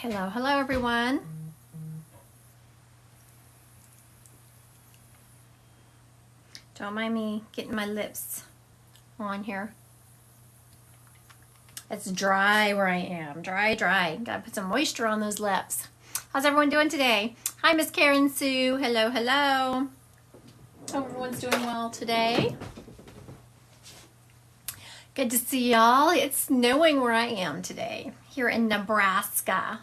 Hello, hello everyone. Don't mind me getting my lips on here. It's dry where I am. Dry. Gotta put some moisture on those lips. How's everyone doing today? Hi, Miss Karen Sue. Hello, hello. Hope everyone's doing well today. Good to see y'all. It's snowing where I am today, here in Nebraska.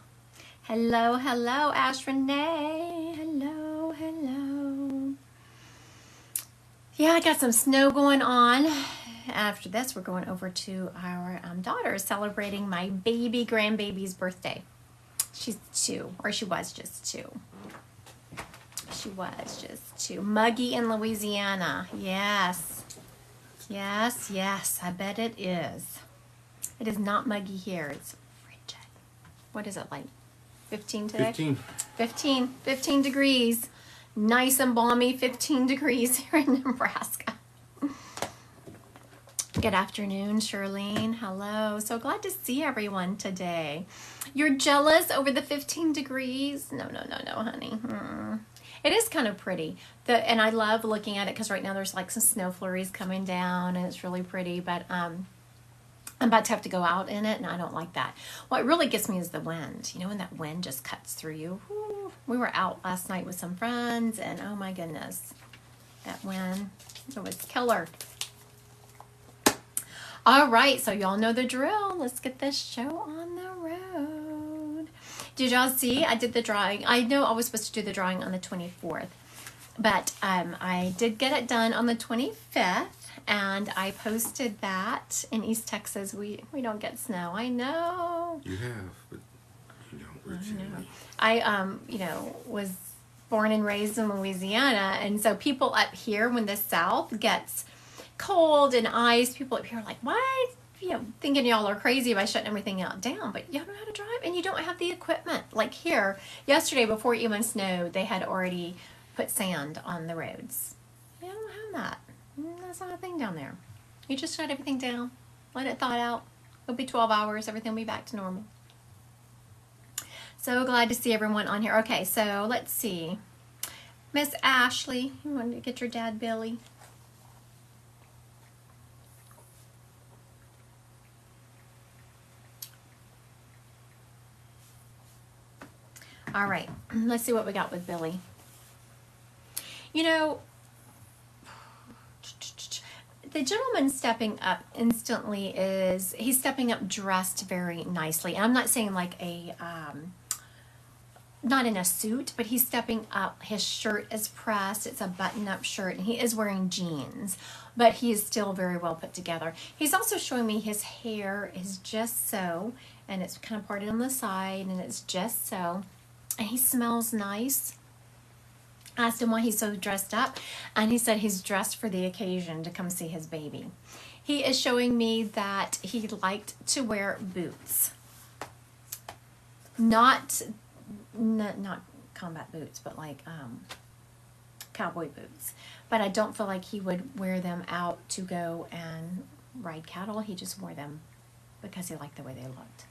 Hello, hello, Ash Renee. Hello, hello. Yeah, I got some snow going on. After this, we're going over to our daughter celebrating my baby grandbaby's birthday. She's 2, or she was just 2. She was just 2. Muggy in Louisiana. Yes. Yes, I bet it is. It is not muggy here. It's frigid. What is it like? 15 today? 15 degrees. Nice and balmy 15 degrees here in Nebraska. Good afternoon, Charlene. Hello. So glad to see everyone today. You're jealous over the 15 degrees? No, honey. It is kind of pretty. And I love looking at it because right now there's like some snow flurries coming down and it's really pretty, but I'm about to have to go out in it and I don't like that. What really gets me is the wind. You know, when that wind just cuts through you. Whew. We were out last night with some friends and oh my goodness, that wind, it was killer. All right, so y'all know the drill. Let's get this show on the road. Did y'all see? I did the drawing. I know I was supposed to do the drawing on the 24th, but I did get it done on the 25th, and I posted that in East Texas. We don't get snow. I know. You have, but you don't routinely. I was born and raised in Louisiana, and so people up here, when the South gets cold and ice, people up here are like, why? Thinking y'all are crazy by shutting everything out down, but y'all know how to drive and you don't have the equipment. Like here, yesterday before it even snowed, they had already put sand on the roads. You don't have that. That's not a thing down there. You just shut everything down, let it thaw out. It'll be 12 hours, everything will be back to normal. So glad to see everyone on here. Okay, so let's see. Miss Ashley, you want to get your dad, Billy? All right, let's see what we got with Billy. You know, the gentleman stepping up instantly he's stepping up dressed very nicely. And I'm not saying like not in a suit, but he's stepping up. His shirt is pressed. It's a button-up shirt, and he is wearing jeans, but he is still very well put together. He's also showing me his hair is just so, and it's kind of parted on the side, and it's just so. And he smells nice. I asked him why he's so dressed up, and he said he's dressed for the occasion to come see his baby. He is showing me that he liked to wear boots. Not combat boots, but like cowboy boots. But I don't feel like he would wear them out to go and ride cattle. He just wore them because he liked the way they looked.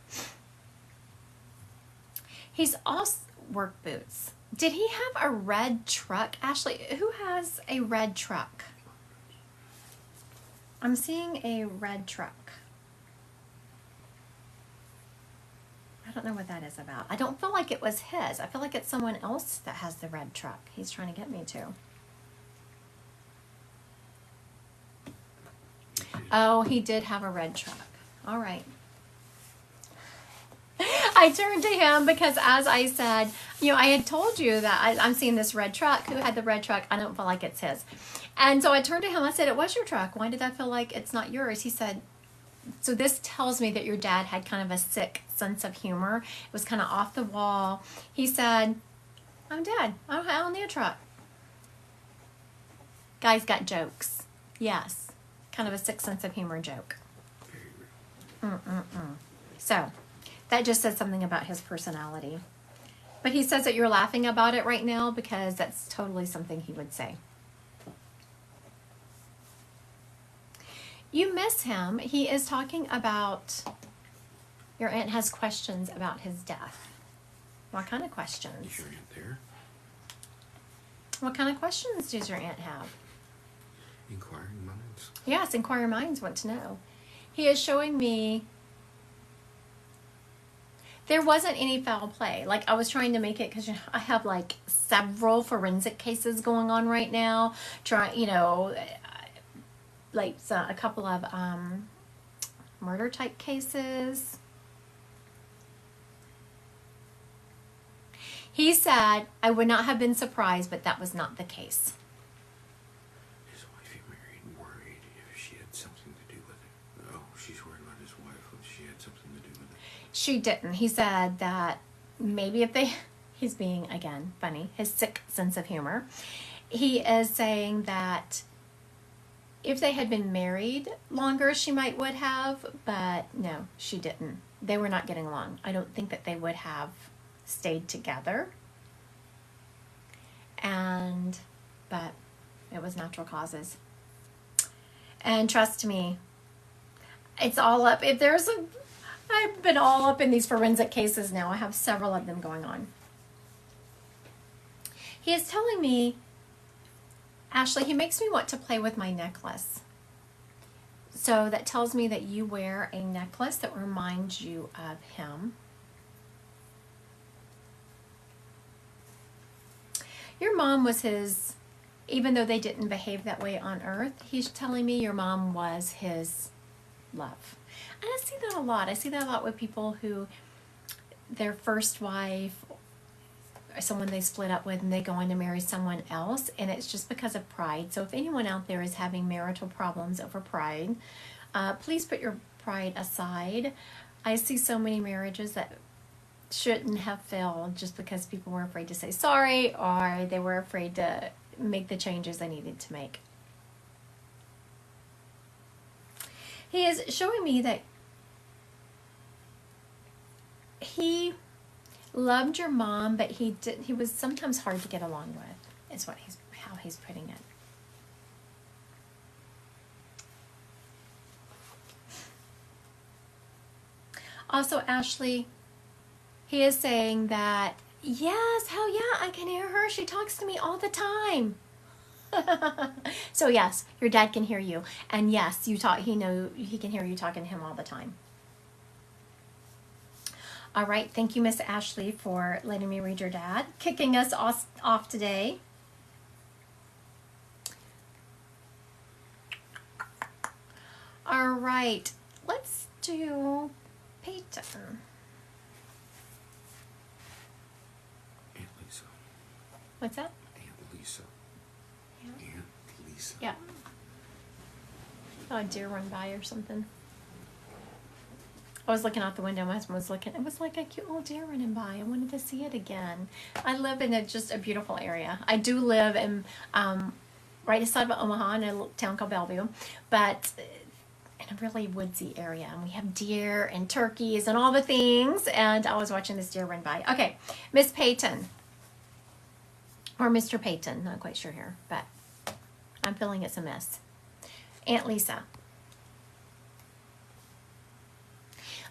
He's also work boots. Did he have a red truck? Ashley, who has a red truck? I'm seeing a red truck. I don't know what that is about. I don't feel like it was his. I feel like it's someone else that has the red truck. He's trying to get me to. Oh, he did have a red truck. All right. I turned to him because, as I said, I had told you that I'm seeing this red truck. Who had the red truck? I don't feel like it's his. And so I turned to him. I said, it was your truck. Why did I feel like it's not yours? He said, so this tells me that your dad had kind of a sick sense of humor. It was kind of off the wall. He said, I'm dead. I don't need a truck. Guy's got jokes. Yes. Kind of a sick sense of humor joke. So that just says something about his personality. But he says that you're laughing about it right now because that's totally something he would say. You miss him. He is talking about, your aunt has questions about his death. What kind of Is questions? your aunt there? What kind of questions does your aunt have? Inquiring minds. Yes, inquiring minds want to know. He is showing me there wasn't any foul play. Like, I was trying to make it, because I have like several forensic cases going on right now. Like a couple of murder type cases. He said, I would not have been surprised, but that was not the case. His wife he married worried if she had something to do with it. Oh, she's worried about his wife if she had something to do with it. She didn't. He said that maybe if they, he's being, again, funny, his sick sense of humor. He is saying that if they had been married longer, she would have, but no, she didn't. They were not getting along. I don't think that they would have stayed together. But it was natural causes. And trust me, it's all up. I've been all up in these forensic cases now. I have several of them going on. He is telling me, Ashley, he makes me want to play with my necklace. So that tells me that you wear a necklace that reminds you of him. Your mom was his, even though they didn't behave that way on earth, he's telling me your mom was his love. And I see that a lot. I see that a lot with people who, their first wife, or someone they split up with, and they go on to marry someone else, and it's just because of pride. So if anyone out there is having marital problems over pride, please put your pride aside. I see so many marriages that shouldn't have failed just because people were afraid to say sorry, or they were afraid to make the changes they needed to make. He is showing me that he loved your mom, but he was sometimes hard to get along with, is how he's putting it. Also, Ashley, he is saying that, yes, hell yeah, I can hear her. She talks to me all the time. So yes, your dad can hear you. And yes, he can hear you talking to him all the time. All right, thank you, Miss Ashley, for letting me read your dad, kicking us off today. All right, let's do Peyton. Aunt Lisa. What's that? Aunt Lisa. Yeah. Aunt Lisa. Yeah. Oh, a deer run by or something. I was looking out the window. My husband was looking. It was like a cute little deer running by. I wanted to see it again. I live in just a beautiful area. I do live in right outside of Omaha in a little town called Bellevue, but in a really woodsy area. And we have deer and turkeys and all the things. And I was watching this deer run by. Okay, Miss Peyton. Or Mr. Peyton. Not quite sure here, but I'm feeling it's a miss. Aunt Lisa.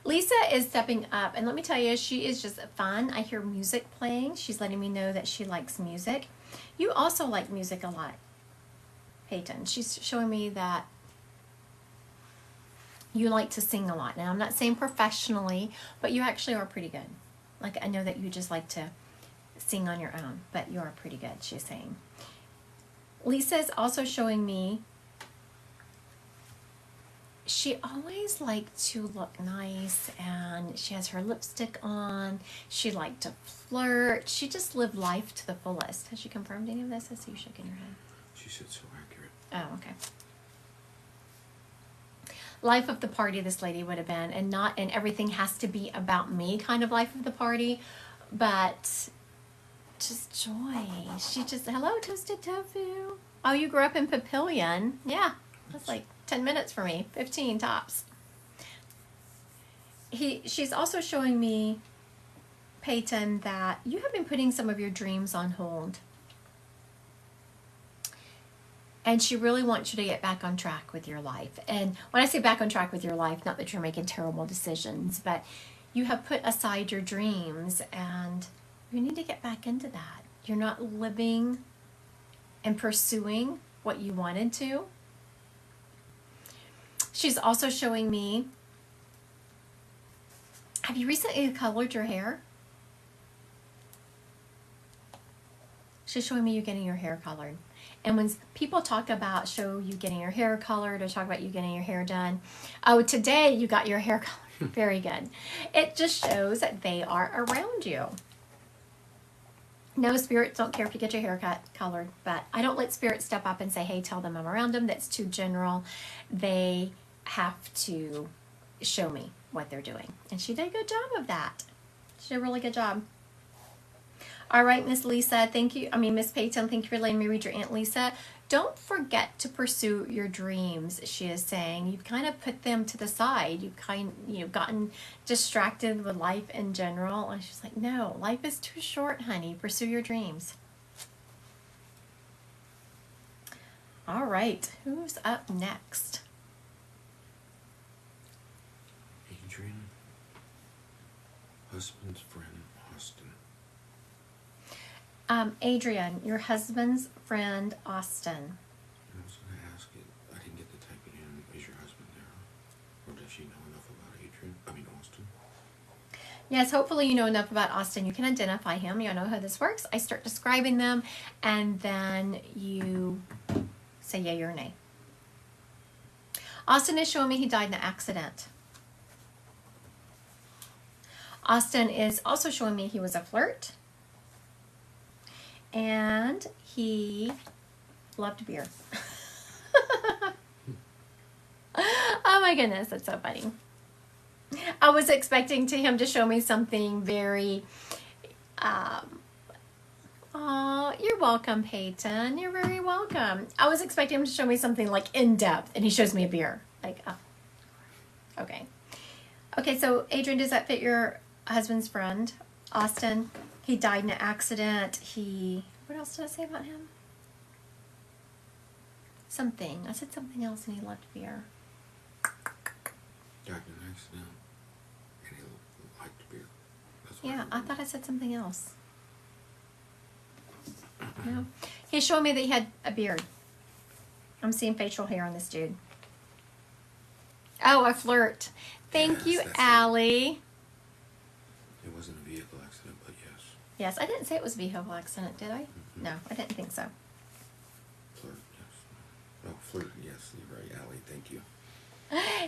Lisa is stepping up, and let me tell you, she is just fun. I hear music playing. She's letting me know that she likes music. You also like music a lot, Peyton. She's showing me that you like to sing a lot. Now, I'm not saying professionally, but you actually are pretty good. Like, I know that you just like to sing on your own, but you are pretty good, she's saying. Lisa is also showing me she always liked to look nice, and she has her lipstick on. She liked to flirt. She just lived life to the fullest. Has she confirmed any of this? I see you shaking your head. She said so accurate. Oh, okay. Life of the party, this lady would have been, and everything has to be about me kind of life of the party, but just joy. She just, hello, Toasted Tofu. Oh, you grew up in Papillion. Yeah, that's like 10 minutes for me, 15 tops. She's also showing me, Peyton, that you have been putting some of your dreams on hold. And she really wants you to get back on track with your life. And when I say back on track with your life, not that you're making terrible decisions, but you have put aside your dreams, and You need to get back into that. You're not living and pursuing what you wanted to. She's also showing me, have you recently colored your hair? She's showing me you getting your hair colored. And when people talk about show you getting your hair colored or talk about you getting your hair done, oh, today you got your hair colored. Very good. It just shows that they are around you. No, spirits don't care if you get your hair colored, but I don't let spirits step up and say, hey, tell them I'm around them. That's too general. They have to show me what they're doing. And she did a good job of that. She did a really good job. All right, Miss Lisa, thank you. Miss Payton, thank you for letting me read your Aunt Lisa. Don't forget to pursue your dreams, she is saying. You've kind of put them to the side. You've gotten distracted with life in general. And she's like, no, life is too short, honey. Pursue your dreams. All right, who's up next? Adrian, husband's friend, Austin. Adrian, your husband's friend, Austin. I was going to ask it. I didn't get to type it in. Is your husband there? Or does she know enough about Austin? Yes, hopefully you know enough about Austin. You can identify him. You know how this works. I start describing them, and then you say yay or nay. Austin is showing me he died in an accident. Austin is also showing me he was a flirt. And he loved beer. Oh my goodness, that's so funny. I was expecting him to show me something very, you're welcome, Peyton. You're very welcome. I was expecting him to show me something like in depth, and he shows me a beer. Like, oh, okay. Okay, so Adrian, does that fit your husband's friend, Austin? He died in an accident. What else did I say about him? Something. I said something else and he loved beer. Died in an accident and he liked beer. Yeah, I thought I said something else. No. He's showing me that he had a beard. I'm seeing facial hair on this dude. Oh, a flirt. Thank you, Allie. It wasn't a vehicle accident, but yes. Yes, I didn't say it was a vehicle accident, did I? Mm-hmm. No, I didn't think so. Flirt, yes. Oh, flirt, yes, you're right, Allie. Thank you.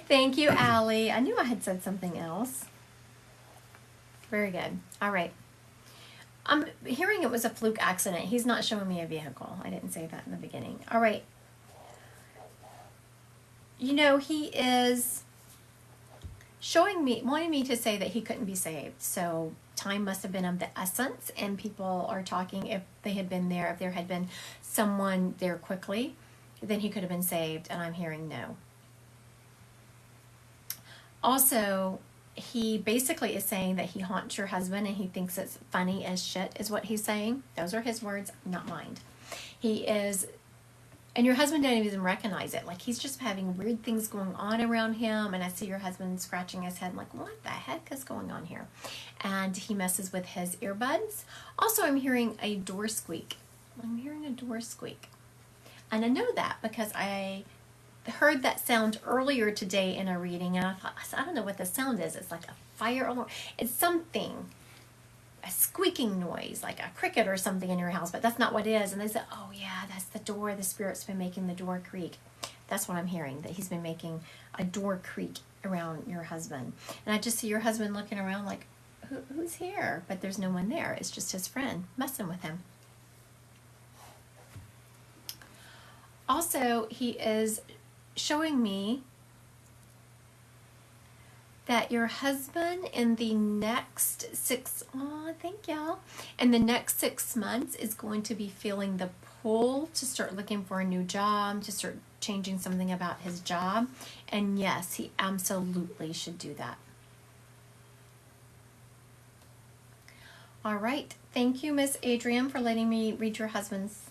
Thank you, Allie. I knew I had said something else. Very good. All right. I'm hearing it was a fluke accident. He's not showing me a vehicle. I didn't say that in the beginning. All right. You know, he is showing me, wanting me to say that he couldn't be saved. So time must have been of the essence, and people are talking if they had been there, if there had been someone there quickly, then he could have been saved, and I'm hearing no. Also, he basically is saying that he haunts your husband and he thinks it's funny as shit is what he's saying. Those are his words, not mine. He is, and your husband didn't even recognize it. Like, he's just having weird things going on around him, and I see your husband scratching his head like, what the heck is going on here? And he messes with his earbuds. Also, I'm hearing a door squeak. I'm hearing a door squeak. And I know that because I heard that sound earlier today in a reading, and I thought, I don't know what the sound is. It's like a fire alarm. It's something, a squeaking noise, like a cricket or something in your house, but that's not what it is. And they said, oh yeah, that's the door. The spirit's been making the door creak. That's what I'm hearing, that he's been making a door creak around your husband. And I just see your husband looking around like, who's here? But there's no one there. It's just his friend messing with him. Also, he is showing me that your husband in the next in the next 6 months is going to be feeling the pull to start looking for a new job, to start changing something about his job. And yes, he absolutely should do that. All right. Thank you, Miss Adrian, for letting me read your husband's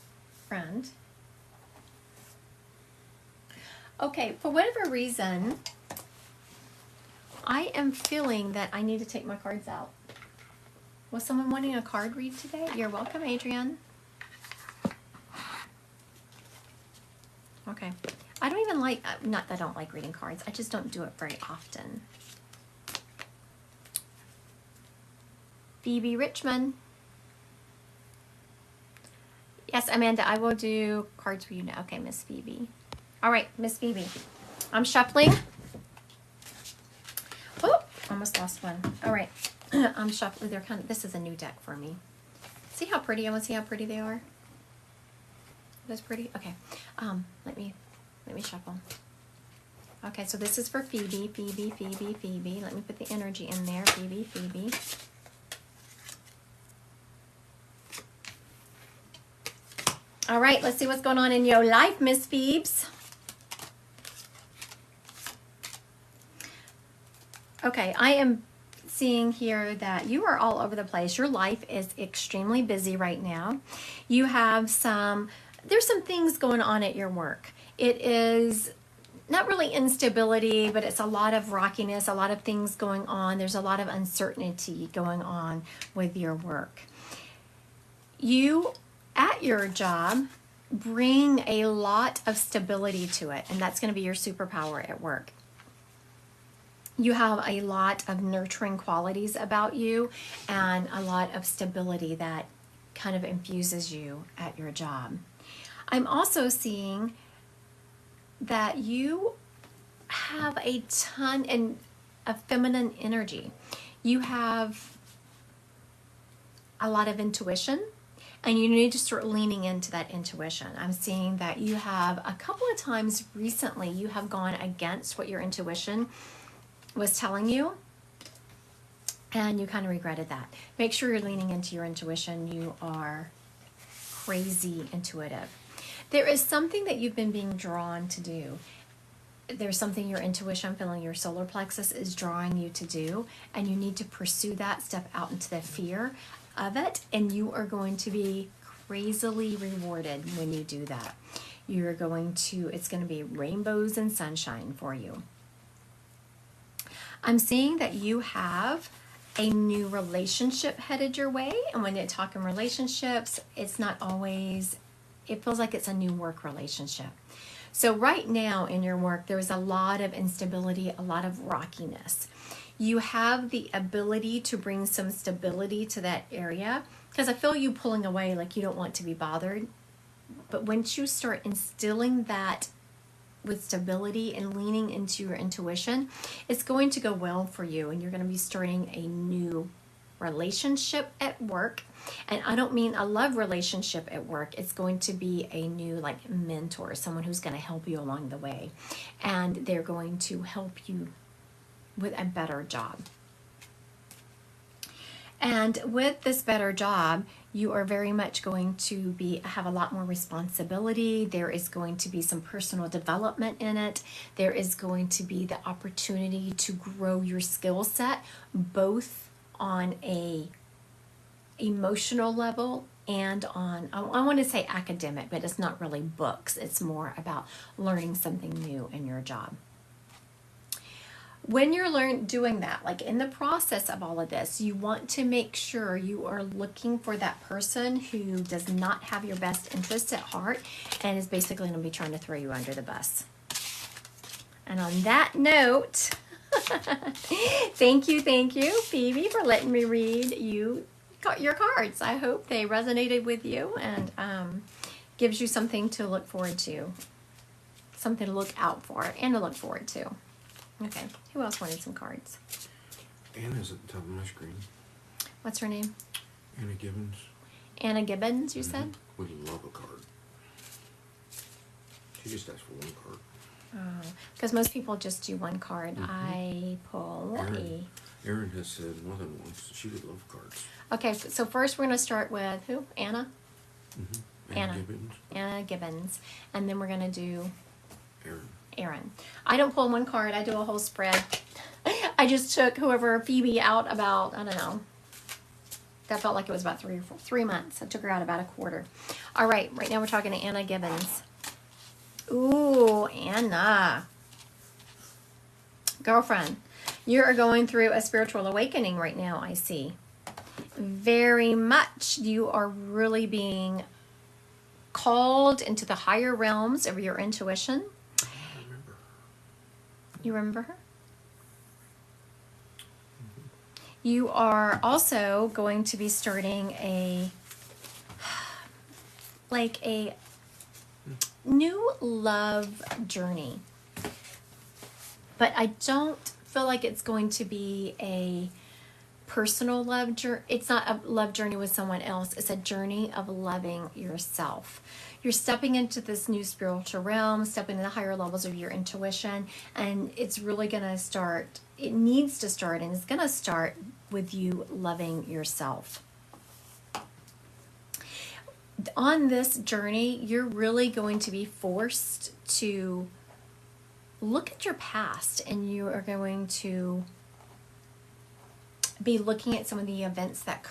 friend. Okay, for whatever reason, I am feeling that I need to take my cards out. Was someone wanting a card read today? You're welcome, Adrienne. Okay. I don't even like, not that I don't like reading cards, I just don't do it very often. Phoebe Richmond. Yes, Amanda, I will do cards for you now. Okay, Miss Phoebe. All right, Miss Phoebe. I'm shuffling. Oh, almost lost one. All right. I'm shuffling. They're kind of, this is a new deck for me. See how pretty, I want to see how pretty they are. That's pretty. Okay. Let me shuffle. Okay, so this is for Phoebe, Phoebe, Phoebe, Phoebe. Let me put the energy in there. Phoebe, Phoebe. All right, let's see what's going on in your life, Miss Phoebes. Okay, I am seeing here that you are all over the place. Your life is extremely busy right now. You have there's some things going on at your work. It is not really instability, but it's a lot of rockiness, a lot of things going on. There's a lot of uncertainty going on with your work. You, at your job, bring a lot of stability to it, and that's going to be your superpower at work. You have a lot of nurturing qualities about you and a lot of stability that kind of infuses you at your job. I'm also seeing that you have a ton of feminine energy. You have a lot of intuition, and you need to start leaning into that intuition. I'm seeing that you have a couple of times recently, you have gone against what your intuition was telling you, and you kind of regretted that. Make sure you're leaning into your intuition. You are crazy intuitive. There is something that you've been being drawn to do. There's something your intuition, feeling your solar plexus is drawing you to do, and you need to pursue that, step out into the fear of it, and you are going to be crazily rewarded when you do that. It's going to be rainbows and sunshine for you. I'm seeing that you have a new relationship headed your way, and when they talk in relationships, it's not always, it feels like it's a new work relationship. So right now in your work, there's a lot of instability, a lot of rockiness. You have the ability to bring some stability to that area, because I feel you pulling away like you don't want to be bothered. But once you start instilling that with stability and leaning into your intuition, it's going to go well for you, and you're going to be starting a new relationship at work. And I don't mean a love relationship at work. It's going to be a new mentor, someone who's going to help you along the way, and they're going to help you with a better job. And with this better job, you are very much going to have a lot more responsibility. There is going to be some personal development in it. There is going to be the opportunity to grow your skill set, both on a emotional level and on, I want to say academic, but it's not really books. It's more about learning something new in your job. When you're doing that, in the process of all of this, you want to make sure you are looking for that person who does not have your best interests at heart and is basically going to be trying to throw you under the bus. And on that note, thank you, Phoebe, for letting me read your cards. I hope they resonated with you and gives you something to look forward to, something to look out for and to look forward to. Okay, who else wanted some cards? Anna's at the top of my screen. What's her name? Anna Gibbons. Anna Gibbons, you said? Would love a card. She just asked for one card. Oh, because most people just do one card. I pull Erin has said more than once she would love cards. Okay, so first we're going to start with who? Anna? Anna Gibbons. Anna Gibbons. And then we're going to do Erin. I don't pull one card. I do a whole spread. I just took whoever Phoebe out about, I don't know. That felt like it was about 3 months. I took her out about a quarter. All right, right now we're talking to Anna Gibbons. Ooh, Anna. Girlfriend, you are going through a spiritual awakening right now, I see. Very much. You are really being called into the higher realms of your intuition. I remember. You remember her? You are also going to be starting a new love journey. But I don't feel like it's going to be a personal love journey. It's not a love journey with someone else. It's a journey of loving yourself. You're stepping into this new spiritual realm, stepping into the higher levels of your intuition, and it's really going to start, it needs to start, and it's going to start with you loving yourself. On this journey, you're really going to be forced to look at your past, and you are going to be looking at some of the events that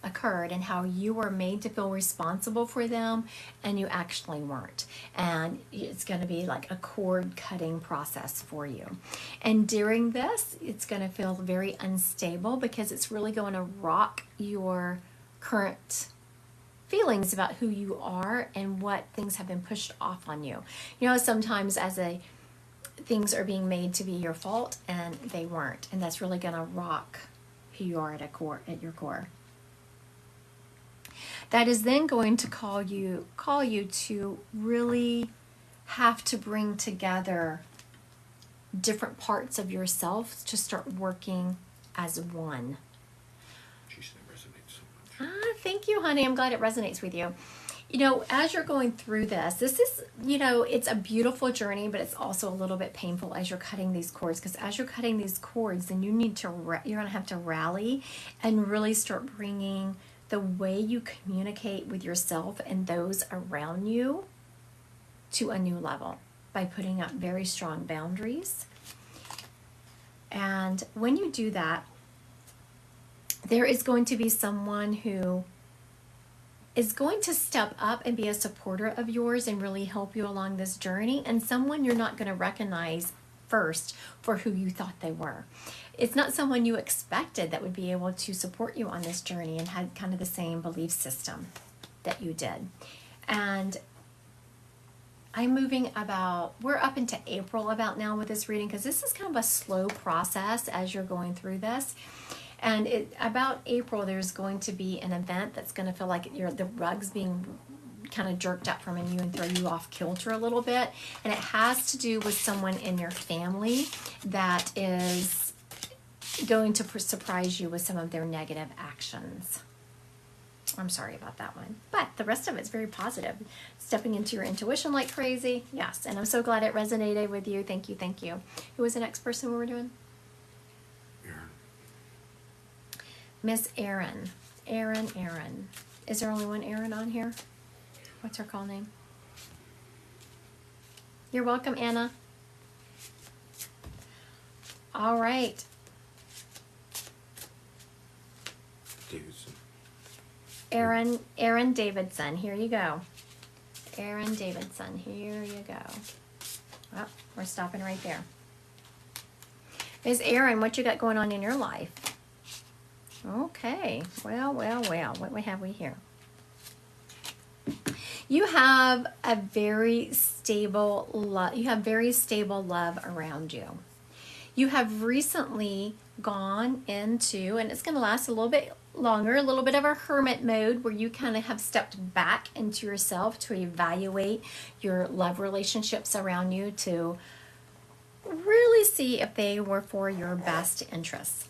occurred and how you were made to feel responsible for them and you actually weren't. And it's going to be like a cord cutting process for you. And during this, it's going to feel very unstable because it's really going to rock your current feelings about who you are and what things have been pushed off on you. You know, sometimes things are being made to be your fault and they weren't. And that's really going to rock who you are at your core. That is then going to call you to really have to bring together different parts of yourself to start working as one. Jeez, that resonates so much. Thank you, honey. I'm glad it resonates with you. You know, as you're going through this is, you know, it's a beautiful journey, but it's also a little bit painful as you're cutting these cords, because as you're cutting these cords, then you're going to have to rally and really start bringing the way you communicate with yourself and those around you to a new level by putting up very strong boundaries. And when you do that, there is going to be someone who is going to step up and be a supporter of yours and really help you along this journey, and someone you're not going to recognize first for who you thought they were. It's not someone you expected that would be able to support you on this journey and had kind of the same belief system that you did. And we're up into April about now with this reading, because this is kind of a slow process as you're going through this. And about April, there's going to be an event that's going to feel like the rug's being kind of jerked up from you and throw you off kilter a little bit. And it has to do with someone in your family that is going to surprise you with some of their negative actions. I'm sorry about that one. But the rest of it's very positive. Stepping into your intuition like crazy. Yes, and I'm so glad it resonated with you. Thank you, thank you. Who was the next person we were doing? Miss Erin. Erin. Is there only one Erin on here? What's her call name? You're welcome, Anna. All right. Davidson. Aaron Davidson. Here you go. Aaron Davidson. Here you go. Well, we're stopping right there. Miss Erin, what you got going on in your life? Okay, well, what have we here? You have a very stable love. You have very stable love around you. You have recently gone into, and it's going to last a little bit longer, a little bit of a hermit mode where you kind of have stepped back into yourself to evaluate your love relationships around you to really see if they were for your best interests.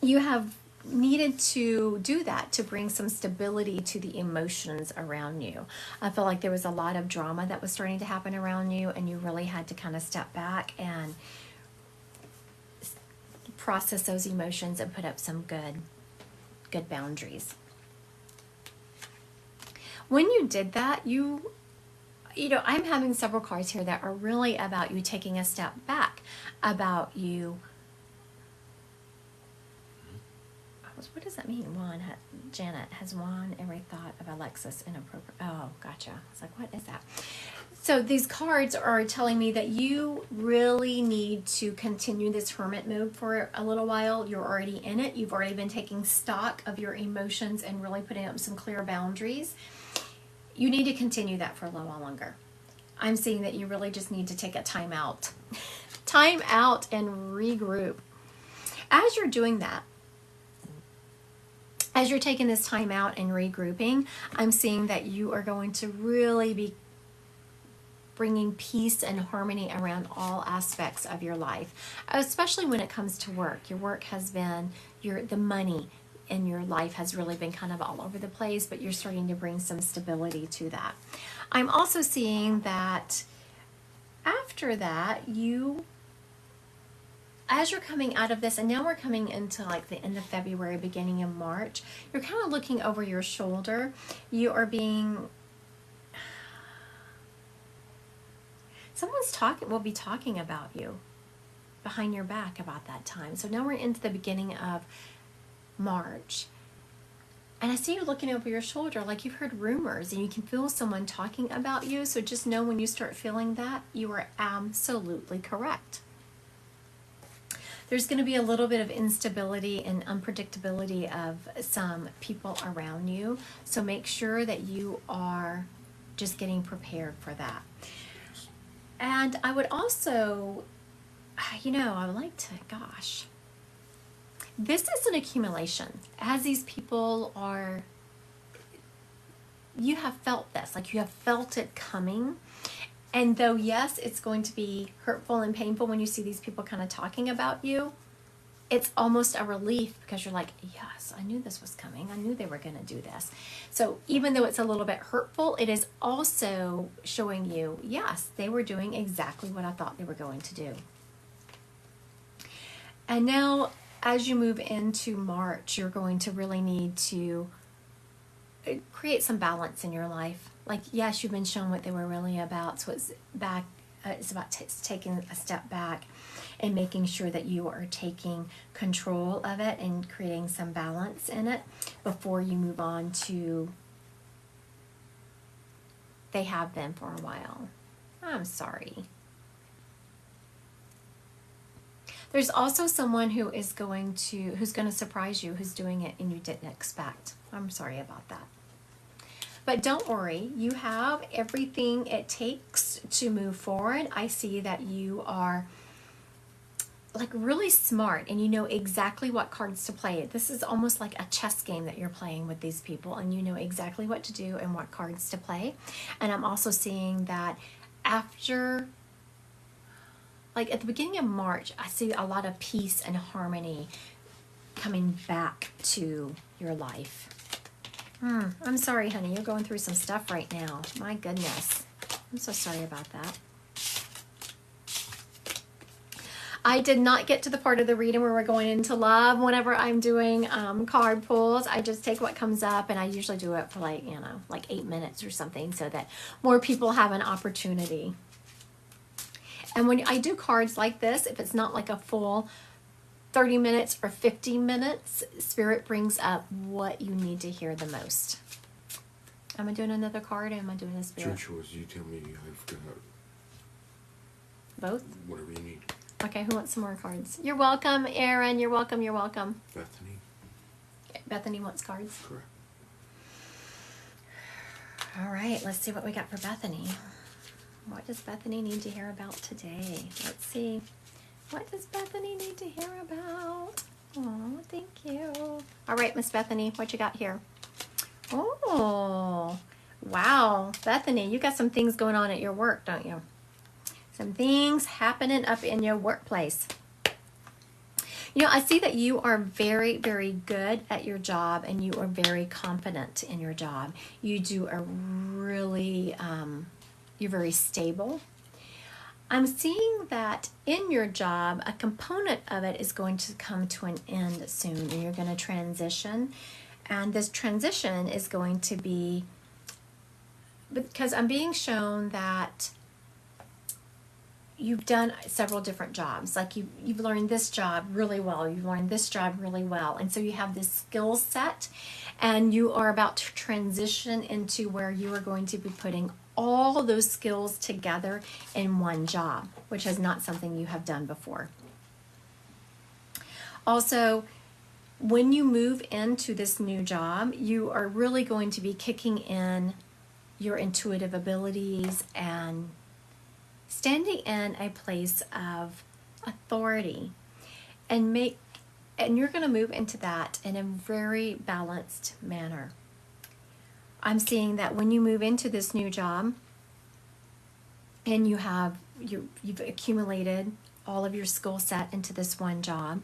You have needed to do that to bring some stability to the emotions around you. I feel like there was a lot of drama that was starting to happen around you, and you really had to kind of step back and process those emotions and put up some good boundaries. When you did that, you know, I'm having several cards here that are really about you taking a step back, about you what does that mean? Janet has won every thought of Alexis inappropriate. Oh, gotcha. It's like, what is that? So these cards are telling me that you really need to continue this hermit mode for a little while. You're already in it. You've already been taking stock of your emotions and really putting up some clear boundaries. You need to continue that for a little while longer. I'm seeing that you really just need to take a time out. Time out and regroup. As you're doing that, as you're taking this time out and regrouping, I'm seeing that you are going to really be bringing peace and harmony around all aspects of your life, especially when it comes to work. Your work has been, the money in your life has really been kind of all over the place, but you're starting to bring some stability to that. I'm also seeing that after that, as you're coming out of this, and now we're coming into like the end of February, beginning of March, you're kind of looking over your shoulder. You are being, will be talking about you behind your back about that time. So now we're into the beginning of March. And I see you looking over your shoulder like you've heard rumors and you can feel someone talking about you. So just know when you start feeling that, you are absolutely correct. There's going to be a little bit of instability and unpredictability of some people around you. So make sure that you are just getting prepared for that. And I would also, I would like to, this is an accumulation. As these people are, you have felt this, like you have felt it coming. And though, yes, it's going to be hurtful and painful when you see these people kind of talking about you, it's almost a relief because you're like, yes, I knew this was coming. I knew they were going to do this. So even though it's a little bit hurtful, it is also showing you, yes, they were doing exactly what I thought they were going to do. And now, as you move into March, you're going to really need to create some balance in your life. Like, yes, you've been shown what they were really about. So it's about taking a step back and making sure that you are taking control of it and creating some balance in it before you move on to they have been for a while. I'm sorry. There's also someone who's going to surprise you, who's doing it and you didn't expect. I'm sorry about that. But don't worry, you have everything it takes to move forward. I see that you are like really smart and you know exactly what cards to play. This is almost like a chess game that you're playing with these people, and you know exactly what to do and what cards to play. And I'm also seeing that after, like at the beginning of March, I see a lot of peace and harmony coming back to your life. I'm sorry, honey. You're going through some stuff right now. My goodness. I'm so sorry about that. I did not get to the part of the reading where we're going into love. Whenever I'm doing card pulls, I just take what comes up, and I usually do it for like 8 minutes or something so that more people have an opportunity. And when I do cards like this, if it's not like a full 30 minutes or 50 minutes, Spirit brings up what you need to hear the most. Am I doing another card or am I doing a Spirit? Your choice. You tell me. I've got both? Whatever you need. Okay, who wants some more cards? You're welcome, Aaron. You're welcome. You're welcome. Bethany. Bethany wants cards. Correct. All right, let's see what we got for Bethany. What does Bethany need to hear about today? Let's see. What does Bethany need to hear about? Oh, thank you. All right, Miss Bethany, what you got here? Oh, wow. Bethany, you got some things going on at your work, don't you? Some things happening up in your workplace. You know, I see that you are very, very good at your job and you are very confident in your job. You do a really, you're very stable. I'm seeing that in your job, a component of it is going to come to an end soon, and you're going to transition. And this transition is going to be, because I'm being shown that you've done several different jobs. Like you've learned this job really well. You've learned this job really well. And so you have this skill set, and you are about to transition into where you are going to be putting all of those skills together in one job, which is not something you have done before. Also, when you move into this new job, you are really going to be kicking in your intuitive abilities and standing in a place of authority, and you're going to move into that in a very balanced manner. I'm seeing that when you move into this new job and you've accumulated all of your skill set into this one job,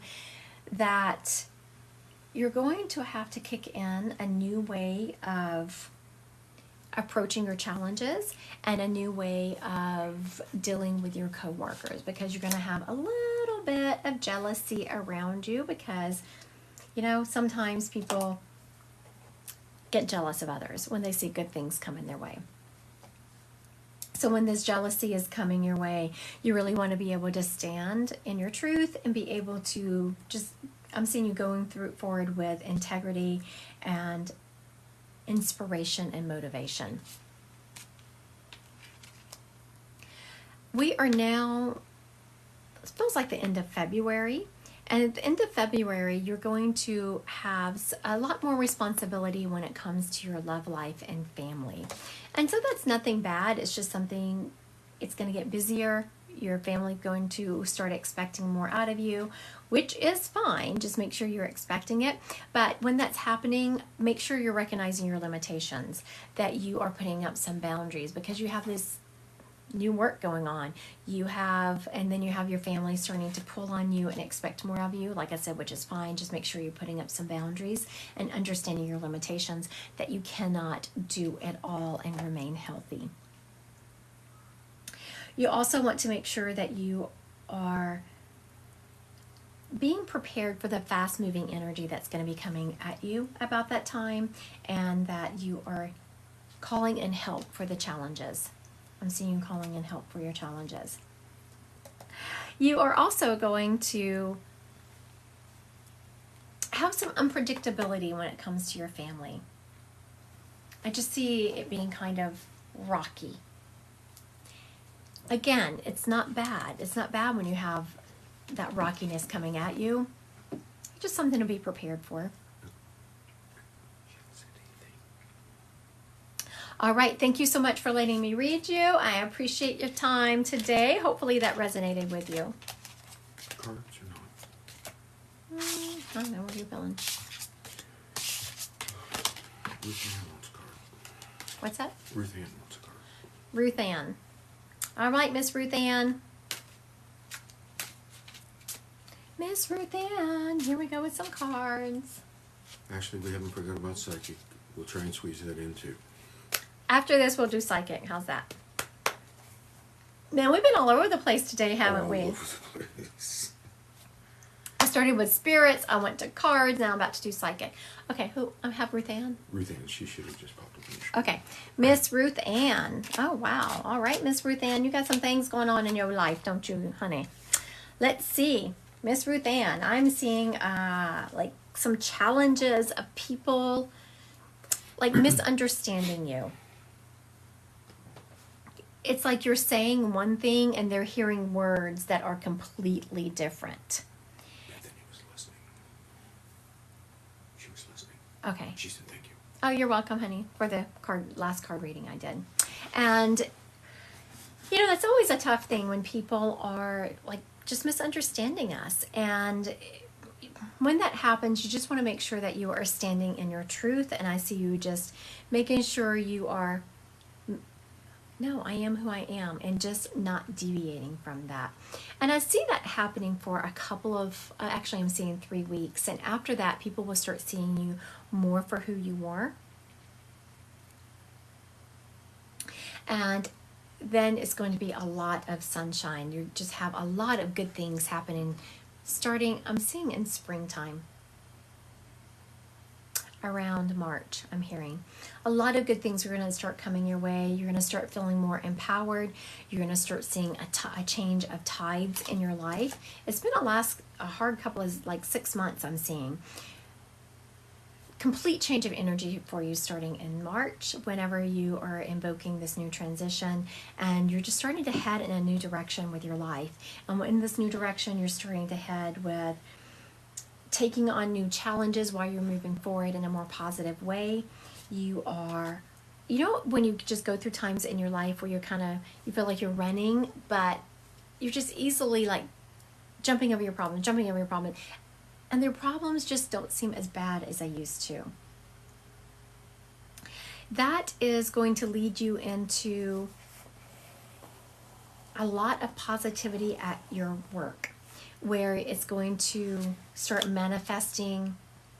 that you're going to have to kick in a new way of approaching your challenges and a new way of dealing with your coworkers, because you're going to have a little bit of jealousy around you, because sometimes people get jealous of others when they see good things coming their way. So when this jealousy is coming your way, you really want to be able to stand in your truth and be able to I'm seeing you going forward with integrity and inspiration and motivation. We are now, it feels like the end of February. And at the end of February, you're going to have a lot more responsibility when it comes to your love life and family. And so that's nothing bad. It's just something, it's going to get busier. Your family's going to start expecting more out of you, which is fine. Just make sure you're expecting it. But when that's happening, make sure you're recognizing your limitations, that you are putting up some boundaries, because you have this new work going on. And then you have your family starting to pull on you and expect more of you, like I said, which is fine. Just make sure you're putting up some boundaries and understanding your limitations, that you cannot do it all and remain healthy. You also want to make sure that you are being prepared for the fast-moving energy that's going to be coming at you about that time, and that you are calling in help for the challenges. I'm seeing you calling in help for your challenges. You are also going to have some unpredictability when it comes to your family. I just see it being kind of rocky. Again, it's not bad. It's not bad when you have that rockiness coming at you. Just something to be prepared for. All right, thank you so much for letting me read you. I appreciate your time today. Hopefully that resonated with you. Cards or not? I don't know, what are you feeling? Ruth Ann wants a card. What's that? Ruth Ann wants a card. Ruth Ann. All right, Miss Ruth Ann. Miss Ruth Ann, here we go with some cards. Actually, we haven't forgot about psychic. We'll try and squeeze that in too. After this, we'll do psychic. How's that? Man, we've been all over the place today, haven't we? All over the place. I started with spirits. I went to cards. Now I'm about to do psychic. Okay, I have Ruth Ann. Ruth Ann, she should have just popped up in the screen. Okay, Miss Ruth Ann. Oh, wow. All right, Miss Ruth Ann, you got some things going on in your life, don't you, honey? Let's see. Miss Ruth Ann, I'm seeing like some challenges of people like misunderstanding you. It's like you're saying one thing and they're hearing words that are completely different. Bethany was listening. She was listening. Okay. She said thank you. Oh, you're welcome, honey, for the last card reading I did. And, that's always a tough thing when people are, like, just misunderstanding us. And when that happens, you just want to make sure that you are standing in your truth. And I see you just making sure you are, no, I am who I am, and just not deviating from that. And I see that happening for a couple of, actually I'm seeing 3 weeks. And after that, people will start seeing you more for who you are. And then it's going to be a lot of sunshine. You just have a lot of good things happening starting, I'm seeing in springtime. around March, I'm hearing. A lot of good things are going to start coming your way. You're going to start feeling more empowered. You're going to start seeing a change of tides in your life. It's been a hard couple of, like 6 months, I'm seeing. Complete change of energy for you starting in March whenever you are invoking this new transition, and you're just starting to head in a new direction with your life. And in this new direction, you're starting to head with taking on new challenges while you're moving forward in a more positive way. You know, when you just go through times in your life where you feel like you're running, but you're just easily like jumping over your problem, and their problems just don't seem as bad as they used to. That is going to lead you into a lot of positivity at your work, where it's going to start manifesting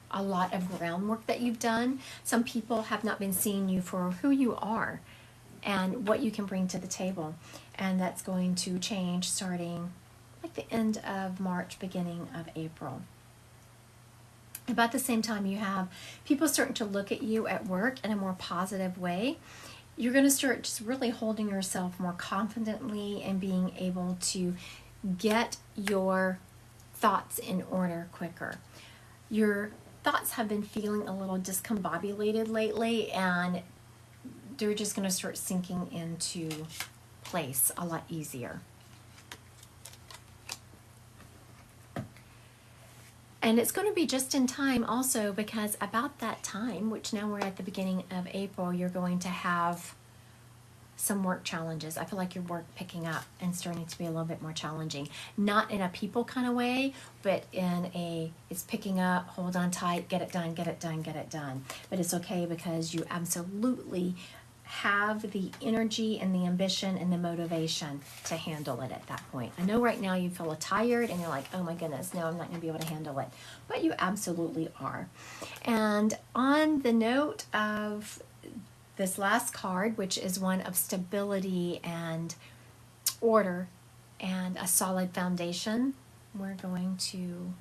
a lot of groundwork that you've done. Some people have not been seeing you for who you are and what you can bring to the table. And that's going to change starting like the end of March, beginning of April. About the same time, you have people starting to look at you at work in a more positive way. You're going to start just really holding yourself more confidently and being able to get your thoughts in order quicker. Your thoughts have been feeling a little discombobulated lately, and they're just going to start sinking into place a lot easier. And it's going to be just in time also, because about that time, which now we're at the beginning of April, you're going to have some work challenges. I feel like your work picking up and starting to be a little bit more challenging. Not in a people kind of way, but it's picking up, hold on tight, get it done, get it done, get it done. But it's okay, because you absolutely have the energy and the ambition and the motivation to handle it at that point. I know right now you feel tired and you're like, oh my goodness, no, I'm not going to be able to handle it. But you absolutely are. And on the note of this last card, which is one of stability and order and a solid foundation, we're going to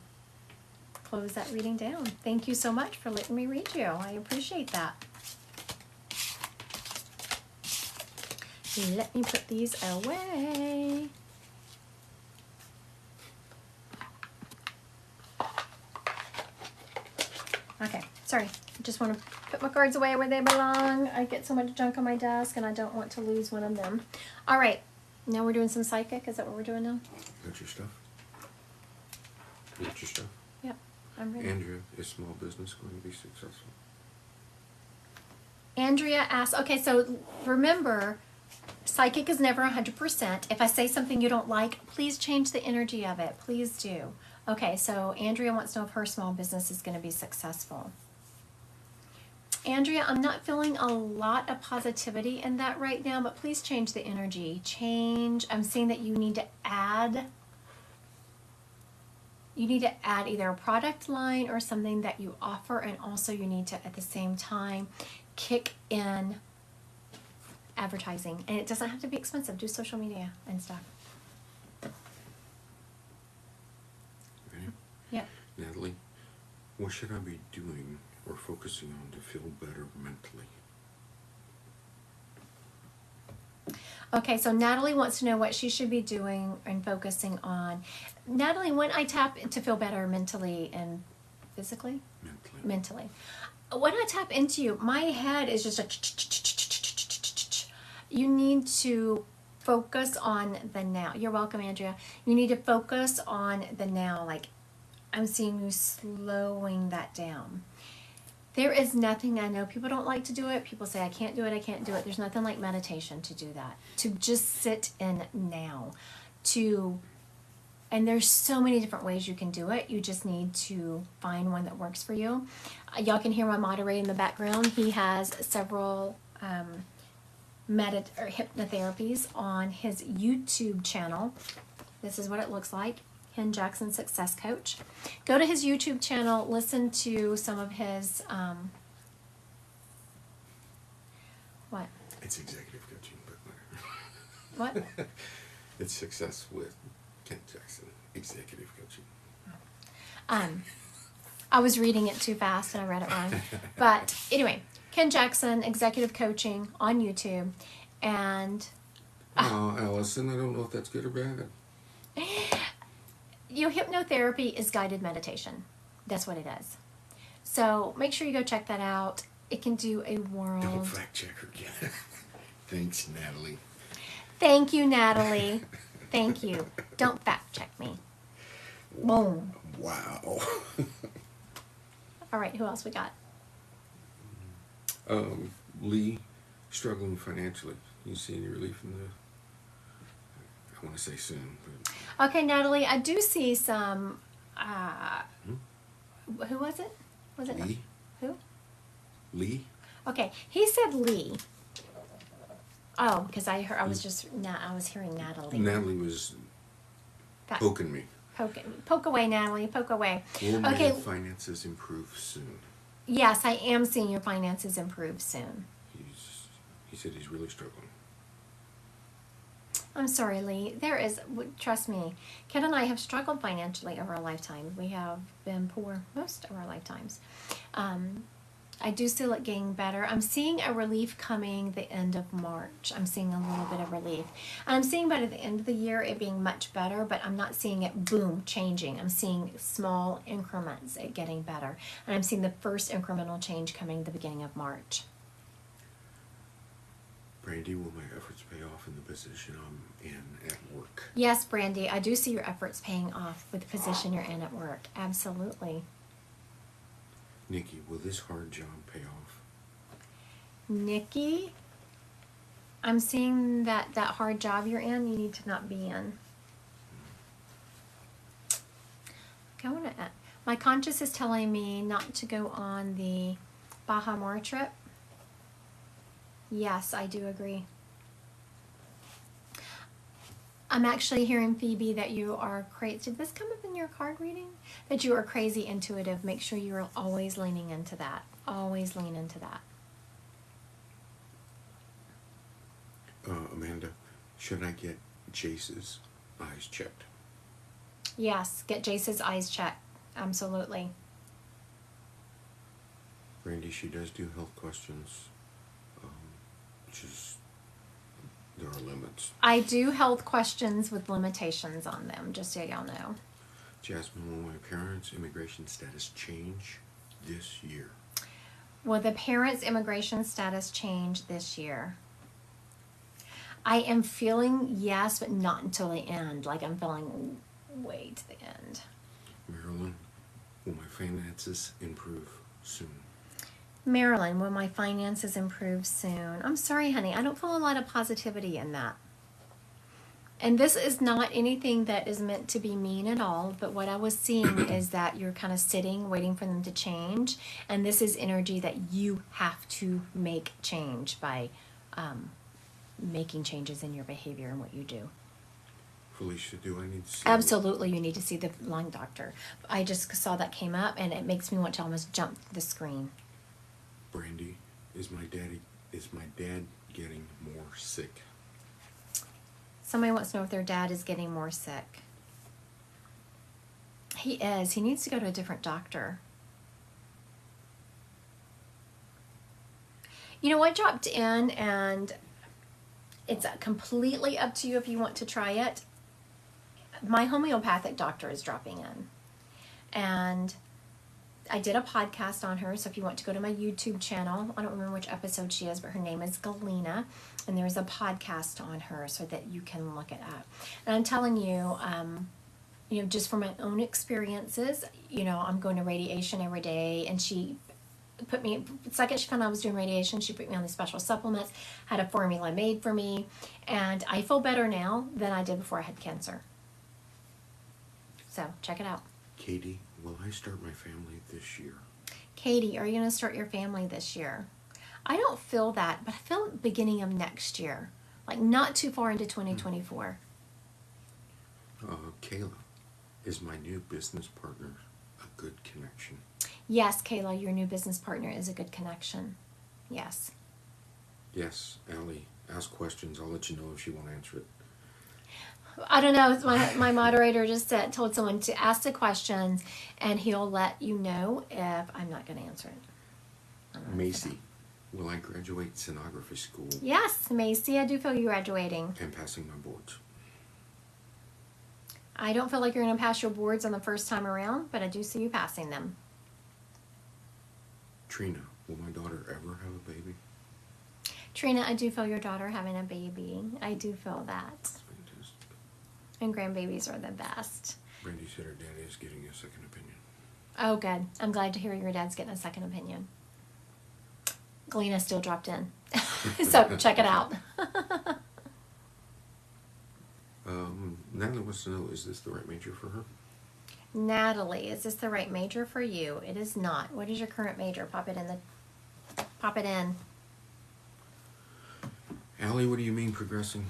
close that reading down. Thank you so much for letting me read you. I appreciate that. Let me put these away. Okay, sorry. I just want to put my cards away where they belong. I get so much junk on my desk, and I don't want to lose one of them. All right, now we're doing some psychic. Is that what we're doing now? Got your stuff? You got your stuff? Yep, I'm ready. Andrea, is small business going to be successful? Andrea asks, okay, so remember, psychic is never 100%. If I say something you don't like, please change the energy of it. Please do. Okay, so Andrea wants to know if her small business is going to be successful. Andrea, I'm not feeling a lot of positivity in that right now, but please change the energy. I'm seeing that you need to add either a product line or something that you offer, and also you need to, at the same time, kick in advertising. And it doesn't have to be expensive. Do social media and stuff. Ready? Yep. Natalie, what should I be doing or focusing on to feel better mentally? Okay, so Natalie wants to know what she should be doing and focusing on. Natalie, when I tap to feel better mentally and physically? Mentally. When I tap into you, my head is just like, you need to focus on the now. You're welcome, Andrea. You need to focus on the now. Like, I'm seeing you slowing that down. There is nothing, I know people don't like to do it. People say, I can't do it. There's nothing like meditation to do that. To just sit in now. And there's so many different ways you can do it. You just need to find one that works for you. Y'all can hear my moderator in the background. He has several hypnotherapies on his YouTube channel. This is what it looks like. Ken Jackson Success Coach. Go to his YouTube channel, listen to some of his, what? It's executive coaching, but What? It's Success with Ken Jackson, executive coaching. I was reading it too fast and I read it wrong. But anyway, Ken Jackson, Executive Coaching on YouTube. And Oh, Allison, I don't know if that's good or bad. hypnotherapy is guided meditation. That's what it is. So make sure you go check that out. It can do a world. Don't fact check her again. Thanks, Natalie. Thank you, Natalie. Thank you. Don't fact check me. Boom. Wow. All right, who else we got? Lee, struggling financially. You see any relief in the... I want to say soon. But... Okay, Natalie, I do see some... Who was it? Was it Lee? Who? Lee? Okay, he said Lee. Oh, because I was hearing Natalie. Natalie was poking me. Poke away, Natalie. Poke away. Will my Okay. finances improve soon? Yes, I am seeing your finances improve soon. He said he's really struggling. I'm sorry, Lee. Trust me, Ken and I have struggled financially over our lifetime. We have been poor most of our lifetimes. I do see it getting better. I'm seeing a relief coming the end of March. I'm seeing a little bit of relief. And I'm seeing by the end of the year it being much better, but I'm not seeing it, boom, changing. I'm seeing small increments it getting better. And I'm seeing the first incremental change coming the beginning of March. Brandy, will my efforts pay off in the position I'm in at work? Yes, Brandy, I do see your efforts paying off with the position you're in at work. Absolutely. Nikki, will this hard job pay off? Nikki, I'm seeing that hard job you're in, you need to not be in. My conscious is telling me not to go on the Baja Mar trip. Yes, I do agree. I'm actually hearing, Phoebe, that you are crazy. Did this come up in your card reading? That you are crazy intuitive. Make sure you're always leaning into that. Always lean into that. Amanda, should I get Jace's eyes checked? Yes, get Jace's eyes checked. Absolutely. Randy, she does do health questions. There are limits. I do health questions with limitations on them, just so y'all know. Jasmine, will my parents' immigration status change this year? Will the parents' immigration status change this year? I am feeling yes, but not until the end. Like I'm feeling way to the end. Marilyn, will my finances improve soon? Marilyn, will my finances improve soon? I'm sorry, honey. I don't feel a lot of positivity in that. And this is not anything that is meant to be mean at all, but what I was seeing is that you're kind of sitting, waiting for them to change. And this is energy that you have to make change by making changes in your behavior and what you do. Felicia, do I need to see... Absolutely, you need to see the lung doctor. I just saw that came up, and it makes me want to almost jump the screen. Brandy, is my dad getting more sick? Somebody wants to know if their dad is getting more sick. He is. He needs to go to a different doctor. You know what dropped in, and it's completely up to you if you want to try it. My homeopathic doctor is dropping in. And I did a podcast on her, so if you want to go to my YouTube channel, I don't remember which episode she is, but her name is Galena, and there's a podcast on her so that you can look it up. And I'm telling you, just from my own experiences, I'm going to radiation every day, and she put me, the second she found out I was doing radiation, she put me on these special supplements, had a formula made for me, and I feel better now than I did before I had cancer. So, check it out. Katie, will I start my family this year? Katie, are you going to start your family this year? I don't feel that, but I feel beginning of next year. Like not too far into 2024. Kayla, is my new business partner a good connection? Yes, Kayla, your new business partner is a good connection. Yes. Yes, Allie, ask questions. I'll let you know if you want to answer it. I don't know. My moderator just told someone to ask the questions, and he'll let you know if I'm not going to answer it. Macy, will I graduate sonography school Yes, Macy, I do feel you graduating. and passing my boards? I don't feel like you're going to pass your boards on the first time around, but I do see you passing them. Trina, will my daughter ever have a baby? Trina, I do feel your daughter having a baby. I do feel that. Fantastic. And grandbabies are the best. Brandy said her daddy is getting a second opinion. Oh, good. I'm glad to hear your dad's getting a second opinion. Galena still dropped in. So check it out. Natalie wants to know, is this the right major for her? Natalie, is this the right major for you? It is not. What is your current major? Pop it in. Allie, what do you mean progressing?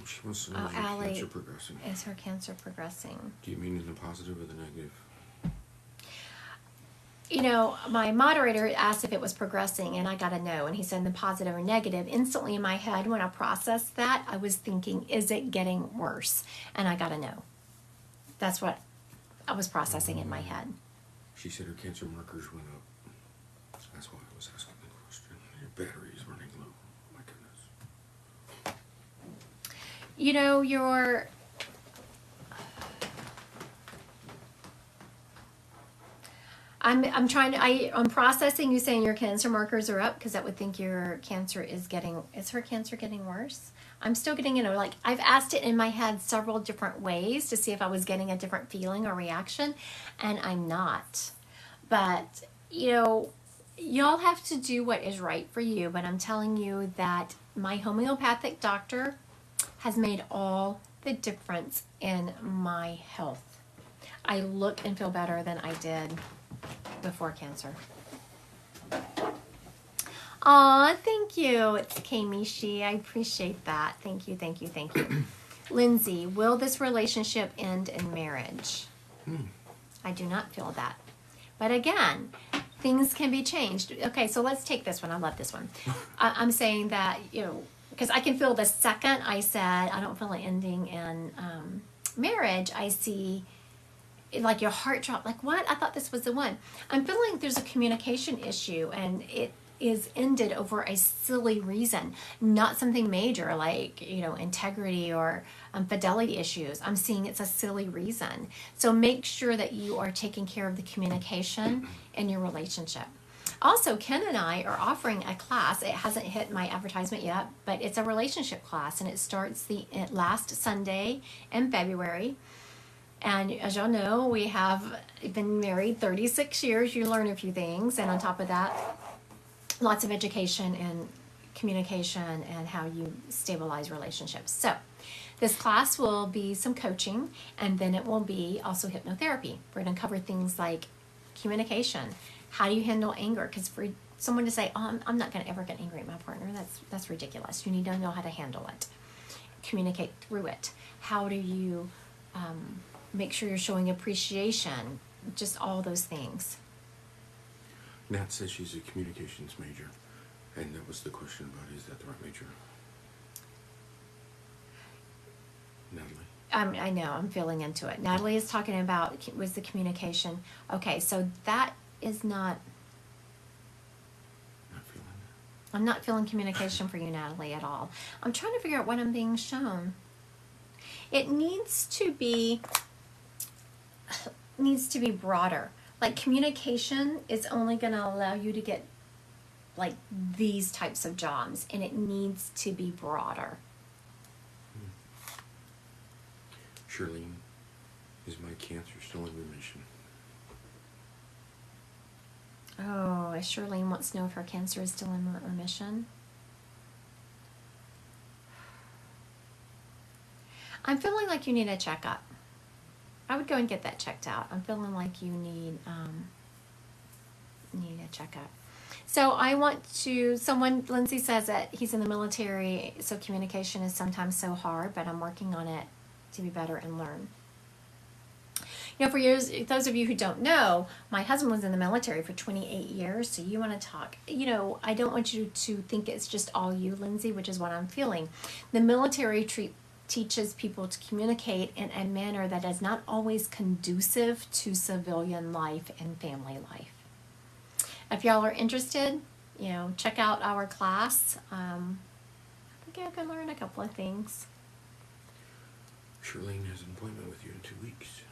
She wants to know, is her Allie, cancer progressing? is her cancer progressing? Do you mean in the positive or the negative? You know, my moderator asked if it was progressing, and I got a no, and he said the positive or negative. Instantly in my head, when I processed that, I was thinking, is it getting worse? And I got a no. That's what I was processing in my head. She said her cancer markers went up. That's why I was asking the question. Your battery is running low. Oh my goodness. You know, I'm processing you saying your cancer markers are up, because that would think your cancer is her cancer getting worse? I'm still getting, like, I've asked it in my head several different ways to see if I was getting a different feeling or reaction, and I'm not. But, y'all have to do what is right for you, but I'm telling you that my homeopathic doctor has made all the difference in my health. I look and feel better than I did before cancer. Aw, thank you. It's Kamishi. I appreciate that. Thank you. Lindsay, will this relationship end in marriage? I do not feel that. But again, things can be changed. Okay, so let's take this one. I love this one. I'm saying that, because I can feel the second I said I don't feel it ending in marriage, I see like your heart drop, like, what? I thought this was the one. I'm feeling there's a communication issue, and it is ended over a silly reason, not something major like, integrity or fidelity issues. I'm seeing it's a silly reason. So make sure that you are taking care of the communication in your relationship. Also, Ken and I are offering a class. It hasn't hit my advertisement yet, but it's a relationship class, and it starts the last Sunday in February. And as y'all know, we have been married 36 years. You learn a few things. And on top of that, lots of education and communication and how you stabilize relationships. So this class will be some coaching, and then it will be also hypnotherapy. We're going to cover things like communication. How do you handle anger? Because for someone to say, oh, I'm not going to ever get angry at my partner, that's ridiculous. You need to know how to handle it. Communicate through it. How do you make sure you're showing appreciation, just all those things. Nat says she's a communications major, and that was the question about, is that the right major? Natalie? I know, I'm feeling into it. Natalie is talking about, was the communication. Okay, so that is not... Not feeling that? I'm not feeling communication for you, Natalie, at all. I'm trying to figure out what I'm being shown. It needs to be broader. Like, communication is only going to allow you to get like these types of jobs, and it needs to be broader. Charlene, is my cancer still in remission? Oh, Charlene wants to know if her cancer is still in remission. I'm feeling like you need a checkup. I would go and get that checked out. I'm feeling like you need a checkup. So I want to, Lindsay says that he's in the military, so communication is sometimes so hard, but I'm working on it to be better and learn. For years, those of you who don't know, my husband was in the military for 28 years, so you want to talk, I don't want you to think it's just all you, Lindsay, which is what I'm feeling. The military teaches people to communicate in a manner that is not always conducive to civilian life and family life. If y'all are interested, check out our class. I think I can learn a couple of things. Charlene has an appointment with you in 2 weeks.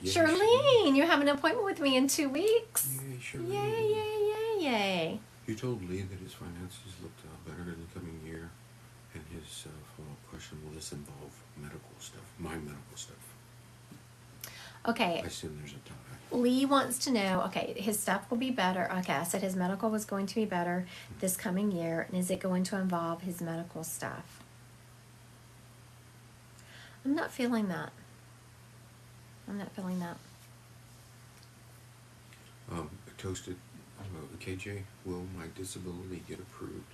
Yay, Charlene, you have an appointment with me in 2 weeks. Yay, Charlene. Yay, yay, yay, yay. You told Lee that his finances looked better in the coming year, and his follow-up question, will this involve medical stuff, my medical stuff? Okay. I assume there's a tie. Lee wants to know, okay, his stuff will be better. Okay, I said his medical was going to be better this coming year, and is it going to involve his medical stuff? I'm not feeling that. I'm not feeling that. Toasted, KJ, will my disability get approved?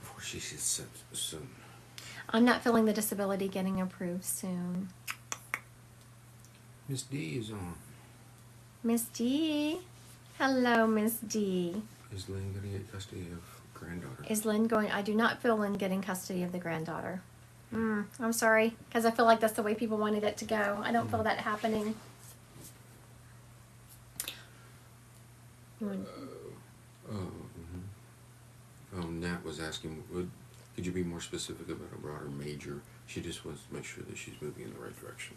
Before she says soon. I'm not feeling the disability getting approved soon. Miss D is on. Miss D. Hello, Miss D. Is Lynn going to get custody of granddaughter? Is Lynn going? I do not feel Lynn getting custody of the granddaughter. I'm sorry, because I feel like that's the way people wanted it to go. I don't feel that happening. Nat was asking, could you be more specific about a broader major? She just wants to make sure that she's moving in the right direction.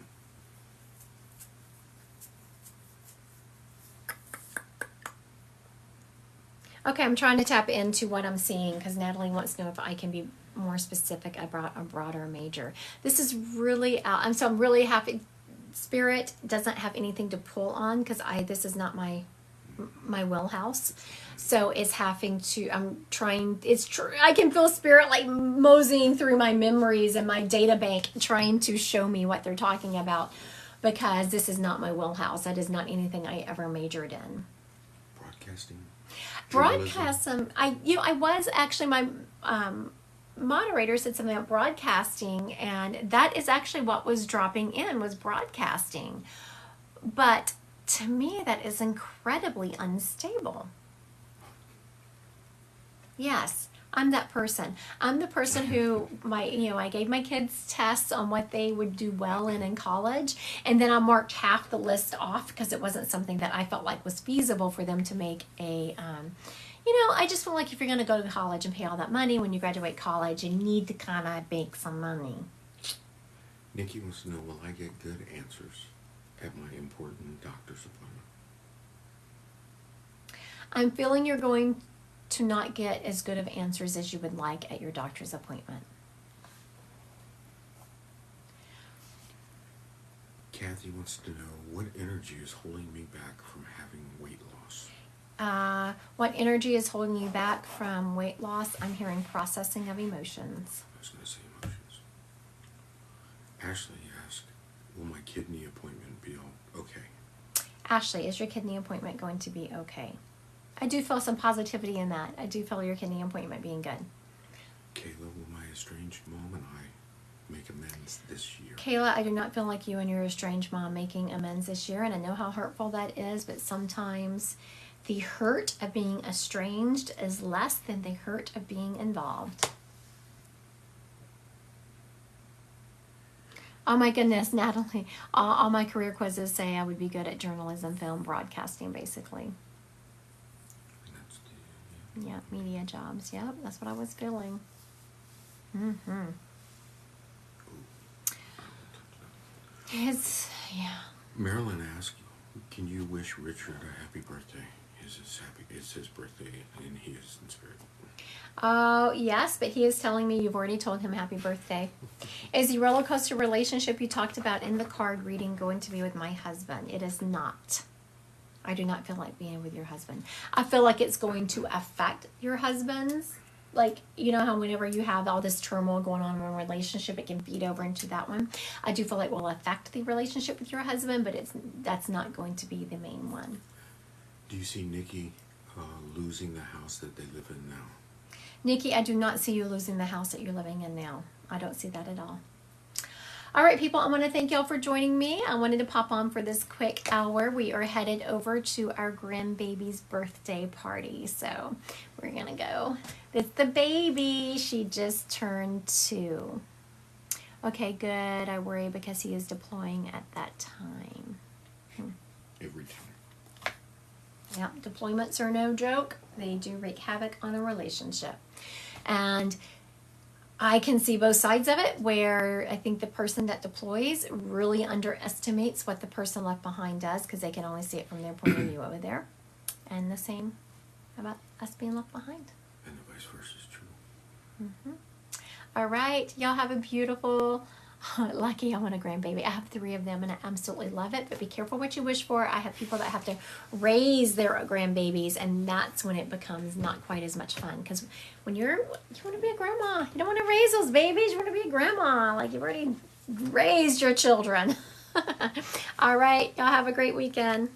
Okay, I'm trying to tap into what I'm seeing because Natalie wants to know if I can be more specific about a broader major. This is really out, so I'm really happy. Spirit doesn't have anything to pull on because this is not my wheelhouse. So it's having to, I can feel Spirit like moseying through my memories and my data bank trying to show me what they're talking about because this is not my wheelhouse. That is not anything I ever majored in. Broadcasting? Broadcasting. I was actually, my moderator said something about broadcasting, and that is actually what was dropping in, was broadcasting. But to me, that is incredibly unstable. Yes, I'm that person. I'm the person who I gave my kids tests on what they would do well in college, and then I marked half the list off because it wasn't something that I felt like was feasible for them to make a, I just feel like if you're going to go to college and pay all that money when you graduate college, you need to kind of make some money. Nikki wants to know, will I get good answers at my important doctor's appointment? I'm feeling you're going to not get as good of answers as you would like at your doctor's appointment. Kathy wants to know, what energy is holding me back from having weight loss? What energy is holding you back from weight loss? I'm hearing processing of emotions. I was going to say emotions. Ashley asked, will my kidney appointment be okay? Ashley, is your kidney appointment going to be okay? I do feel some positivity in that. I do feel your kidney appointment being good. Kayla, will my estranged mom and I make amends this year? Kayla, I do not feel like you and your estranged mom making amends this year, and I know how hurtful that is, but sometimes the hurt of being estranged is less than the hurt of being involved. Oh my goodness, Natalie. All my career quizzes say I would be good at journalism, film, broadcasting, basically. Yeah, media jobs. Yep, that's what I was feeling. Mm-hmm. Yeah. Marilyn asked, can you wish Richard a happy birthday? It's his birthday, and he is in spirit. Oh, yes, but he is telling me you've already told him happy birthday. Is the roller coaster relationship you talked about in the card reading going to be with my husband? It is not. I do not feel like being with your husband. I feel like it's going to affect your husband's. Like, you know how whenever you have all this turmoil going on in one relationship, it can feed over into that one. I do feel like it will affect the relationship with your husband, but that's not going to be the main one. Do you see Nikki losing the house that they live in now? Nikki, I do not see you losing the house that you're living in now. I don't see that at all. All right, people, I want to thank y'all for joining me. I wanted to pop on for this quick hour. We are headed over to our grandbaby's birthday party. So we're going to go. It's the baby. She just turned 2. Okay, good. I worry because he is deploying at that time. Every time. Yeah, deployments are no joke. They do wreak havoc on a relationship. And I can see both sides of it, where I think the person that deploys really underestimates what the person left behind does, because they can only see it from their point of view over there. And the same about us being left behind. And the vice versa is true. All right, y'all have a beautiful, lucky I want a grandbaby. I have 3 of them and I absolutely love it, but be careful what you wish for. I have people that have to raise their grandbabies, and that's when it becomes not quite as much fun, because when you want to be a grandma, you don't want to raise those babies, you want to be a grandma, like you've already raised your children. All right, y'all have a great weekend.